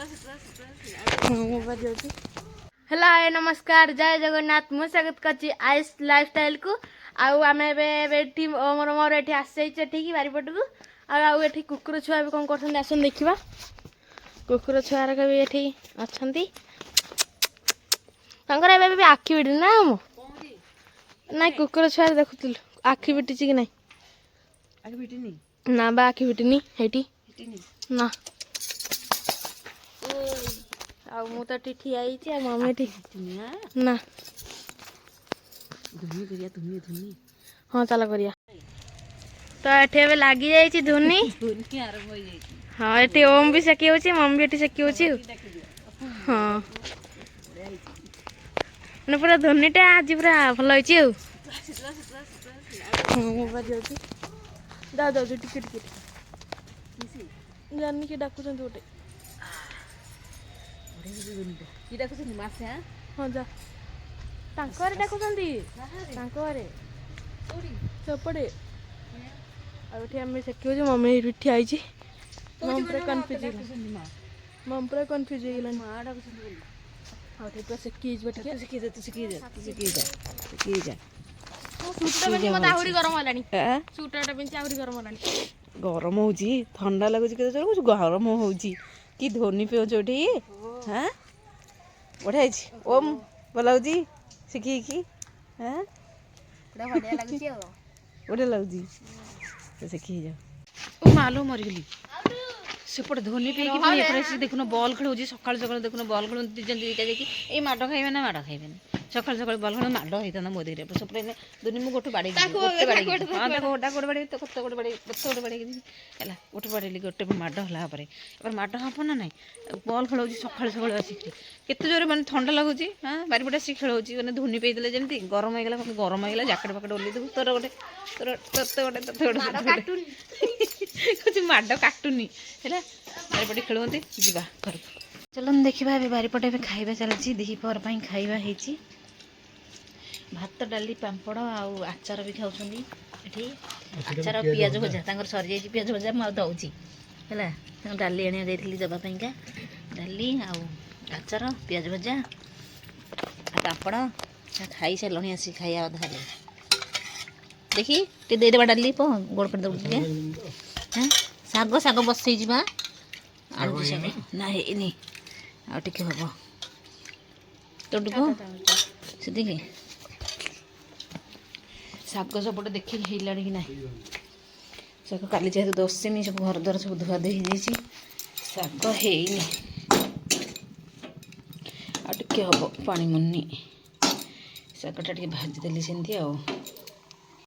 hello hi नमस्कार जय जगन्नाथ मुझे स्वागत करछि आइस लाइफस्टाइल को आम मोर मोर ये आसी ठीक बारिपट को आउ कुकुर छुआ भी कौन कर आसन देखा कुकुर छुआर भी ये अच्छा भी आखि बिटी ना ना कुकुर छुआ देखुल आखि बिटी कि ना ना बा आखि बिटिनी हेटी ना आ मु तो ठिया आ मम्मी ना हाँ चल करिया तो ये लगी जाइए धुनी हाँ ये ओम भी सेकी हो मम्मी भी सेकी हो हाँ ना पूरा धुनीटा आज पूरा भल हो दादा टिके टिके जानी कि डाकुं गोटे हाँ जा डाकुंटे सेपटे आम सेकी हो मम्मी ठिया मम पूरा कन्फ्यूज मम पूरा कन्फ्यूज हो सेकी गरम हो ठंडा लगुच गरम हो कि धोनी पिउछ हाँ बढ़िया ओम भल लगे शिखी हाँ बढ़िया लगे शिखी जाओ मालो मरीगली सेपटे धोनी पे देखुन बल खेल सका सका देखुन बल खेल दुईटा देखिए माड़ खाइबे ना माड़ खाइबे सका सका बल खेल माड़ होता मो दिखे सेपटे दुनी मुझे गोटे बाड़ी हाँ गोटे बाड़ी तो गोटे बाड़ी गोटे बाड़ी गोटे बाड़ी गोटे माड़ है माड़ हम ना ना बल खेल सका सका आसिक केते जोर मैंने ठंडा लगुच हाँ बारिपटे आसिक खेल मैंने धोनी पेदे जमी गरम होगा गरम होगा जैकेट फाकेट ओल्ल देव तोर गोटे कुछ माड़ काटुनी है बारिपटे खेलते जा घर चलो देखा बारिपटे खाଇବା चलती दिपहर खाଇବା होती भात डाली पापड़ आचार भी खाऊँ ये आचार पियाज भजा सरी जाइए पियाज भजा मुझे दौची है डाली आने जाइली देवाईका डाली आचार पियाज भजा पापड़ खाई सारे आसिक खाया अधा देखी टे देदेबा डाली पो गोड़ कर दे हाँ शाग शाग बसई जा आलू शाग ना है आटे हम तो से शाग सबटे देखे हिला कि ना शाग काली जेहतु दसिनी सब घर द्वार सब धुआ धुई हो शाग है आटे हम पानी मुन्नी शागटा भाजीदेली सेमती